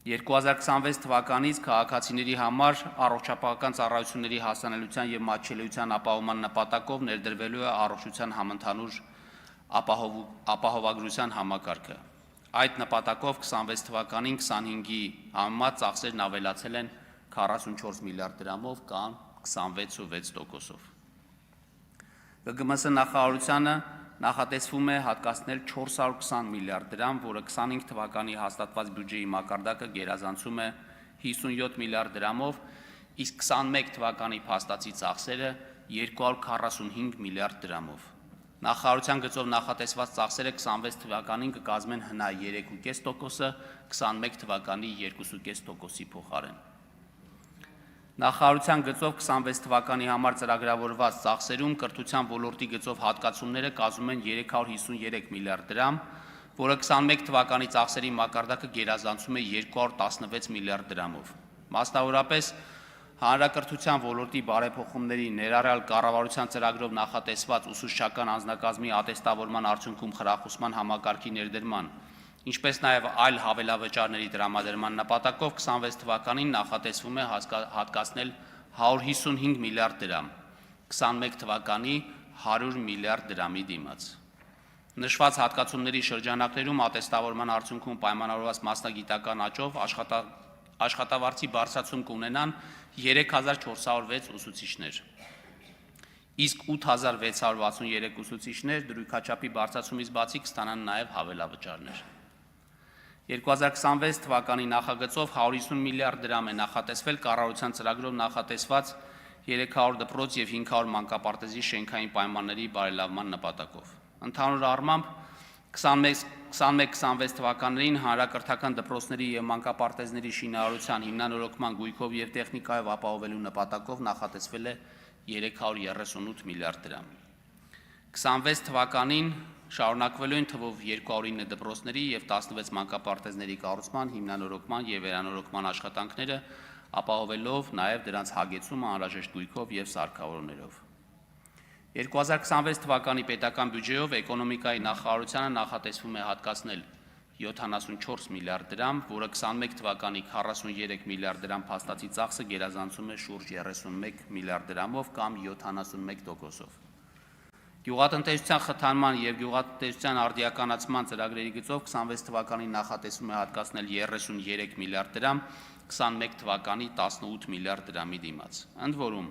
2026 թվականից քաղաքացիների համար առողջապահական ծառայությունների հասանելիության եւ մատչելիության ապահովման նպատակով ներդրվելու է առողջության համընդհանուր ապահովագրության համակարգը։ Այդ նպատակով 26 թվականին 25-ի համեմատ ծախսերն ավելացել են 44 միլիարդ դրամով կամ 26.6%-ով։ ԳԳՄՍ նախարարությանը նախատեսվում է հատկացնել 420 միլիարդ դրամ, որը 25 թվականի հաստատված բյուջեի մակարդակը գերազանցում է 57 միլիարդ դրամով, իսկ 21 թվականի փաստացի ծախսերը 245 միլիարդ դրամով։ Նախարարության գծով նախատեսված ծախսերը 26 թվականին կկազմեն հնա 3.5%-ը, 21 թվականի 2.5%-ի փոխարեն։ Նախարարության գծով 26 թվականի համար ծրագրավորված ծախսերում կրթության ոլորտի գծով հատկացումները կազմում են 353 միլիարդ դրամ, որը 21 թվականի ծախսերի մակարդակը գերազանցում է 216 միլիարդ դրամով։ Մասնավորապես, հանրակրթության ոլորտի բարեփոխումների ներառյալ կառավարության ծրագրով նախատեսված ուսուցչական անձնակազմի ատեստավորման արդյունքում խրախուսման համակարգի ներդրման, ինչպես նաև այլ հավելավճարների տրամադրման նպատակով 26 թվականին նախատեսվում է հատկացնել 155 միլիարդ դրամ, 21 թվականի 100 միլիարդ դրամի դիմաց։ Նշված հատկացումների շրջանակներում ատեստավորման արդյունքում պայմանավորված մասնագիտական աճով աշխատավարձի բարձրացում կունենան 3406 ուսուցիչներ, իսկ 8663 ուսուցիչներ դրույքաչափի բարձրացումից բացի կստանան նաև հավելավճարներ։ 2026 թվականի նախագծով 150 միլիարդ դրամ է նախատեսվել կառավարության ծրագրով նախատեսված 300 դպրոց և 500 մանկապարտեզի շենքային պայմանների բարելավման նպատակով։ Ընդհանուր առմամբ 21-26 թվականներին հանրակրթական դպրոցների և մանկապարտեզների շինարարության հիմնանորոգման գույքով և տեխնիկայով ապահովելու նպատակով նախատեսվել է 338 միլիարդ դրամ։ 26 թվականին շարունակվելու են թվով 209 դպրոցների և 16 մանկապարտեզների կառուցման, հիմնանորոգման և վերանորոգման աշխատանքները, ապահովելով նաև դրանց հագեցումը անհրաժեշտ գույքով և սարքավորումներով։ 2026 թվականի պետական բյուջեով էկոնոմիկայի նախարարությանը նախատեսվում է հատկացնել 74 միլիարդ դրամ, որը 21 թվականի 43 միլիարդ դրամ փաստացի ծախսը գերազանցում է շուրջ 31 միլիարդ դրամով կամ 71%-ով։ Գյուղատնտեսության խթանման և գյուղատնտեսության արդիականացման ծրագրերի գծով 26 թվականին նախատեսվում է հատկացնել 33 միլիարդ դրամ, 21 թվականի 18 միլիարդ դրամի դիմաց։ Ընդ որում,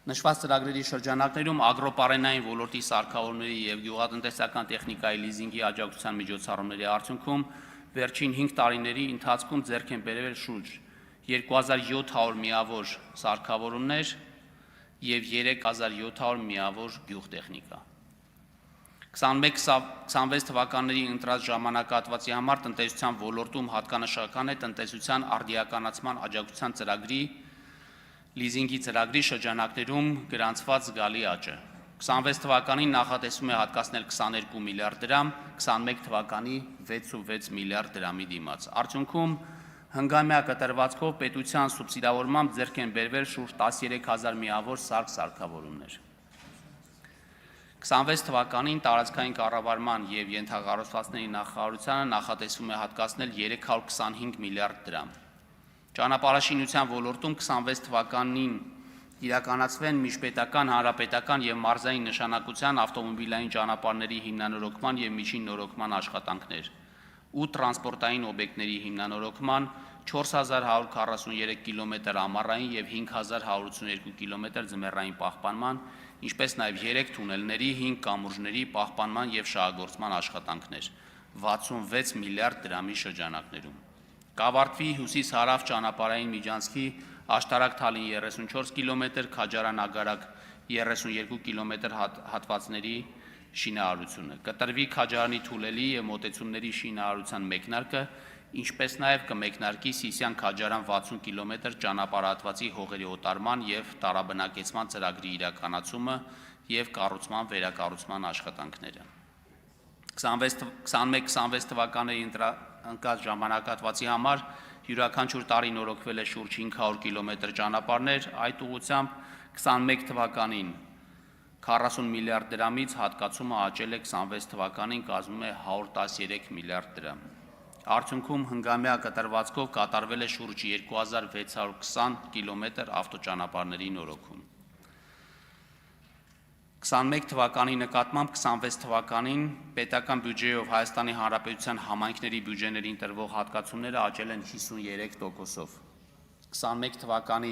նշված ծրագրերի շրջանակներում ագրոպարենային ոլորտի սարքավորումների և գյուղատնտեսական տեխնիկայի լիզինգի աջակցության միջոցառումների արդյունքում վերջին 5 տարիների ընթացքում ձեռք են բերվել շուրջ 2700 միավոր սարքավորումներ և 3700 միավոր գյուղտեխնիկա։ 21-26 թվականների ընտրած ժամանակահատվածի համար տնտեսության ոլորտում հատկանշական է տնտեսության արդիականացման աջակցության ծրագրի լիզինգի ծրագրի շրջանակներում գրանցված զգալի աճը։ 26 թվականին նախատեսվում է հատկացնել 22 միլիարդ դրամ, 21 թվականի 6.6 միլիարդ դրամի դիմաց։ Արդյունքում հնգամյա կտրվածքով պետության սուբսիդավորմամբ ձեռք են բերվել շուրջ 13000 միավոր սարք-սարքավորումներ։ 26 թվականին տարածքային կառավարման և ենթակառուցվածքների նախարարությանը նախատեսվում է հատկացնել 325 միլիարդ դրամ։ Ճանապարհաշինության ոլորտում 26 թվականին իրականացվեն միջպետական, հանրապետական և մարզային նշանակության ավտոմոբիլային ճանապարհների հիմնանորոգման և միջին նորոգման աշխատանքներ, 8 տրանսպորտային օբյեկտների հիմնանորոգման, 4143 կիլոմետր ամառային և 5182 կիլոմետր ձմեռային պահպանման, ինչպես նաև 3 թունելների, 5 կամուրջների պահպանման և շահագործման աշխատանքներ, 66 միլիարդ դրամի շրջանակներում։ Կավարտվի հյուսիս-հարավ ճանապարհային միջանցքի Աշտարակ-Թալին 34 կիլոմետր, Քաջարան-Ագարակ 32 կիլոմետր հատվածների շինարարությունը, կտրվի Քաջարանի թունելի և մոտեցումների շինարարության մեկնարկը, ինչպես նաև կմեկնարկի Սիսիան-Քաջարան 60 կիլոմետր ճանապարհահատվածի հողերի օտարման և տարաբնակեցման ծրագրի իրականացումը և կառուցման-վերակառուցման աշխատանքները։ 21-26 թվականների ընտրած ժամանակահատվածի համար յուրաքանչյուր տարի նորոգվել է շուրջ 500 կիլոմետր ճանապարհներ, այդ ուղղությամբ 21 թվականին 40 միլիարդ դրամից հատկացումը աճել է 26 թվականին կազմում է 113 միլիարդ դրամ։ Արդյունքում հնգամյա կտրվածքով կատարվել է շուրջ 2620 կիլոմետր ավտոճանապարհների նորոգում։ 21 թվականի նկատմամբ 26 թվականին պետական բյուջեով Հայաստանի Հանրապետության համայնքների բյուջեներին տրվող հատկացումները աճել են 53%-ով, 21 թվականի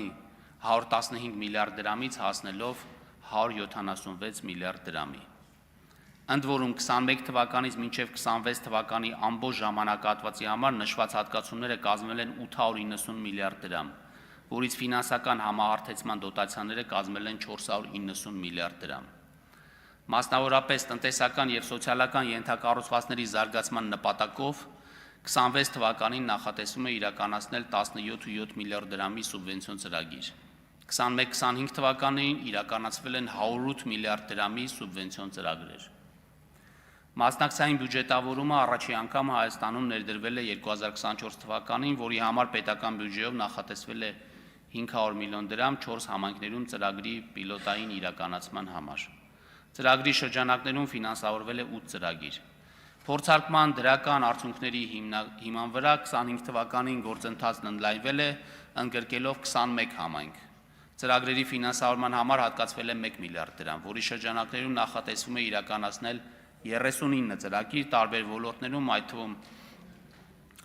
115 միլիարդ դրամից հասնելով 176 միլիարդ դրամի։ Ընդ որում 21 թվականից մինչև 26 թվականի ամբողջ ժամանակահատվածի համար նշված հատկացումները կազմել են 890 միլիարդ դրամ, որից ֆինանսական համահարթեցման դոտացիաները կազմել են 490 միլիարդ դրամ։ Մասնավորապես տնտեսական և սոցիալական ենթակառուցվածքների զարգացման նպատակով 26 թվականին նախատեսվում է իրականացնել 17.7 միլիարդ դրամի սուբվենցիոն ծրագիր։ 21-25 թվականին իրականացվել են 108 միլիարդ դրամի սուբվենցիոն ծրագրեր։ Մասնակցային բյուջետավորումը առաջին անգամ Հայաստանում ներդրվել է 2024 թվականին, որի համար պետական բյուջեով նախատեսվել է 500 միլիոն դրամ 4 համայնքներում ծրագրի պիլոտային իրականացման համար։ Ծրագրի շրջանակներում ֆինանսավորվել է 8 ծրագիր։ Փորձարկման դրական արդյունքների հիման վրա 25 թվականին գործընթացն ընդլայնվել է, ընդգրկելով 21 համայնք։ Ծրագրերի ֆինանսավորման համար հատկացվել է 1 միլիարդ դրամ, որի շրջանակներում նախատեսվում է իրականացնել 39 ծրագիր տարբեր ոլորտներում, այդ թվում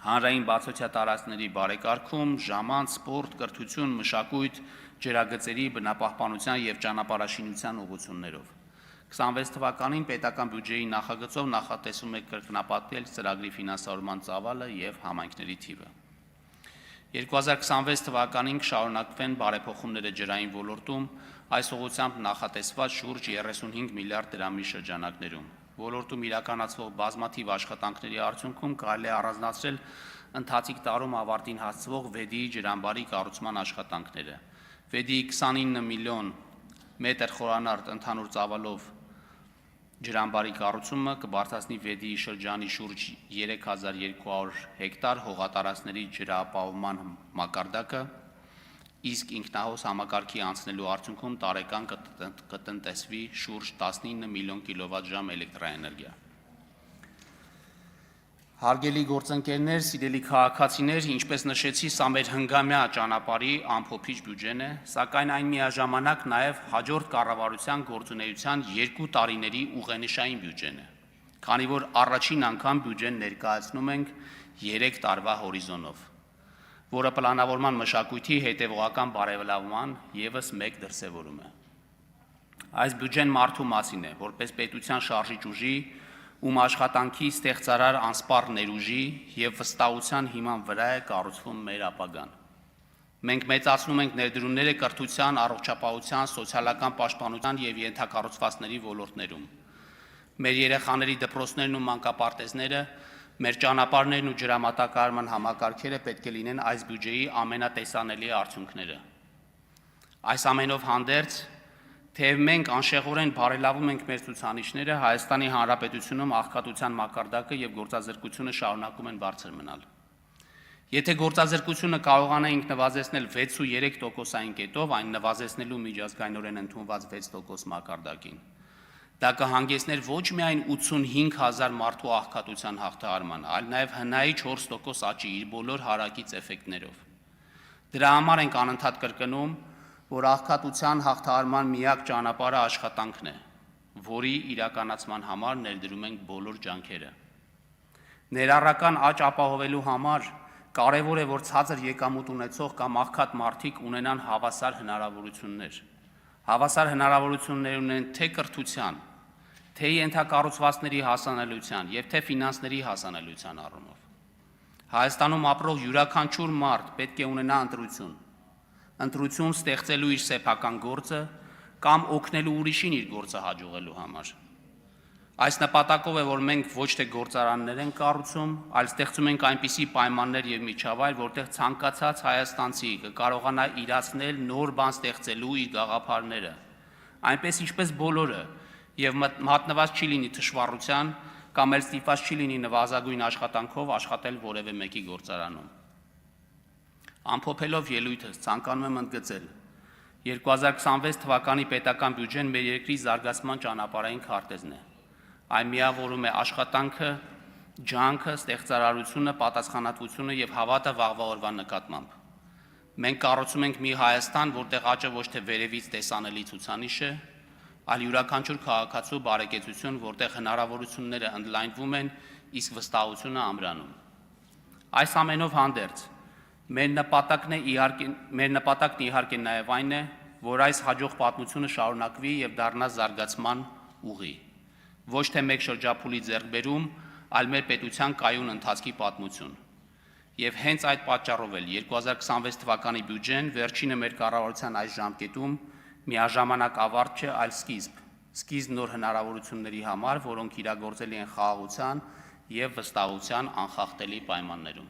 հանրային բացօթյա տարածքների բարեկարգում, ժամանց, սպորտ, կրթություն, մշակույթ, ջրագծերի, բնապահպանության և ճանապարհաշինության ուղղություններով։ 26 թվականին պետական բյուջեի նախագծով նախատեսվում է կրկնապատկել ծրագրի ֆինանսավորման ծավալը և համայնքների թիվը։ 2026 թվականին կշարունակվեն բարեփոխումները ջրային ոլորտում, այս ուղղությամբ նախատեսված շուրջ 35 միլիարդ դրամի շրջանակներում։ Ոլորտում իրականացվող բազմաթիվ աշխատանքների արդյունքում կարելի է առանձնացրել ընթացիկ տարում ավարտին հասցվող Վեդիի ջրամբարի կառուցման աշխատանքները։ Վեդիի 29 միլիոն մետր խորանարդ ընդհանուր ծավալով ջրամբարի կառուցումը կբարձրացնի Վեդիի շրջանի շուրջ 3200 հեկտար հողատարածքների ջրապահովման մակարդակը, իսկ ինքնահոս համակարգի անցնելու արդյունքում տարեկան կտնտեսվի շուրջ 19 միլիոն կիլովատժամ էլեկտրաէներգիա։ Հարգելի գործընկերներ, սիրելի քաղաքացիներ, ինչպես նշեցի, սա մեր հնգամյա ճանապարհի ամփոփիչ բյուջեն է, սակայն այն միաժամանակ նաև հաջորդ կառավարության գործունեության 2 տարիների ուղենիշային բյուջեն է, քանի որ առաջին անգամ բյուջեն ներկայացնում ենք 3 տարվա հորիզոնով, որը պլանավորման մշակույթի հետևողական բարելավման ևս մեկ դրսևորում է։ Այս բյուջեն մարդու մասին է, որպես պետության շարժիչ ուժի, ում աշխատանքի ստեղծարար անսպառ ներուժի և վստահության հիման վրա է կառուցվում մեր ապագան։ Մենք մեծացնում ենք ներդրումները կրթության, առողջապահության, սոցիալական պաշտպանության և ենթակառուցվածքների ոլորտներում։ Մեր երեխաների դպրոցներն ու մանկապարտեզները, մեր ճանապարհներն ու ջրամատակարարման համակարգերը պետք է լինեն այս բյուջեի ամենատեսանելի արդյունքները։ Այս ամենով հանդերձ, թեև մենք անշեղորեն բարելավում ենք մեր ցուցանիշները, Հայաստանի Հանրապետությունում աղքատության մակարդակը և գործազրկությունը շարունակում են բարձր մնալ։ Եթե գործազրկությունը կարողանայինք նվազեցնել 6.3%-ային կետով, այն նվազեցնելու միջազգայինորեն ընդունված 6% մակարդակին, դա կհանգեցներ ոչ միայն 85,000 մարդու աղքատության հաղթահարման, այլ նաև հնայի 4% աճի իր բոլոր հարակից էֆեկտներով։ Դրա համար ենք անընդհատ կրկնում, որ աղքատության հաղթահարման միակ ճանապարհը աշխատանքն է, որի իրականացման համար ներդրում ենք բոլոր ջանքերը։ Ներառական աճ ապահովելու համար կարևոր է, որ ցածր եկամուտ ունեցող կամ աղքատ մարդիկ ունենան հավասար հնարավորություններ։ Հավասար հնարավորություններ ունեն թե կրթության, թե ենթակառուցվածքների հասանելիության և թե ֆինանսների հասանելիության առումով։ Հայաստանում ապրող յուրաքանչյուր մարդ պետք է ունենա ընտրություն ստեղծելու իր սեփական գործը կամ օգնելու ուրիշին իր գործը հաջողելու համար։ Այս նպատակով է, որ մենք ոչ թե գործարաններ ենք կառուցում, այլ ստեղծում ենք այնպիսի պայմաններ և միջավայր, որտեղ ցանկացած հայաստանցի կկարողանա իրացնել նոր բան ստեղծելու իր գաղափարները, այնպես ինչպես բոլորը, և մատնված չի լինի թշվառության կամ էլ ստիպված չի լինի նվազագույն աշխատանքով աշխատել որևէ մեկի գործարանում։ Ամփոփելով ելույթս, ցանկանում եմ ընդգծել. 2026 թվականի պետական բյուջեն մեր երկրի զարգացման ճանապարհային քարտեզն է։ Այն միավորում է աշխատանքը, ջանքը, ստեղծարարությունը, պատասխանատվությունը և հավատը վաղվա օրվա նկատմամբ։ Մենք կառուցում ենք մի Հայաստան, որտեղ աճը ոչ թե վերևից տեսանելի ցուցանիշ է, այլ յուրաքանչյուր քաղաքացու բարեկեցություն, որտեղ հնարավորությունները ընդլայնվում են, իսկ վստահությունը ամրանում։ Այս ամենով հանդերձ, մեր նպատակն իհարկե նաև այն է, որ այս հաջող պատմությունը շարունակվի և դառնա զարգացման ուղի, ոչ թե մեկ շրջափուլի ձեռքբերում, այլ մեր պետության կայուն ընթացքի պատմություն։ Եվ հենց այդ պատճառով էլ 2026 թվականի բյուջեն, վերջինը մեր կառավարության այս ժամկետում, միաժամանակ ավարտ չէ, այլ սկիզբ նոր հնարավորությունների համար, որոնք իրագործելի են խաղաղության և վստահության անխախտելի պայմաններում։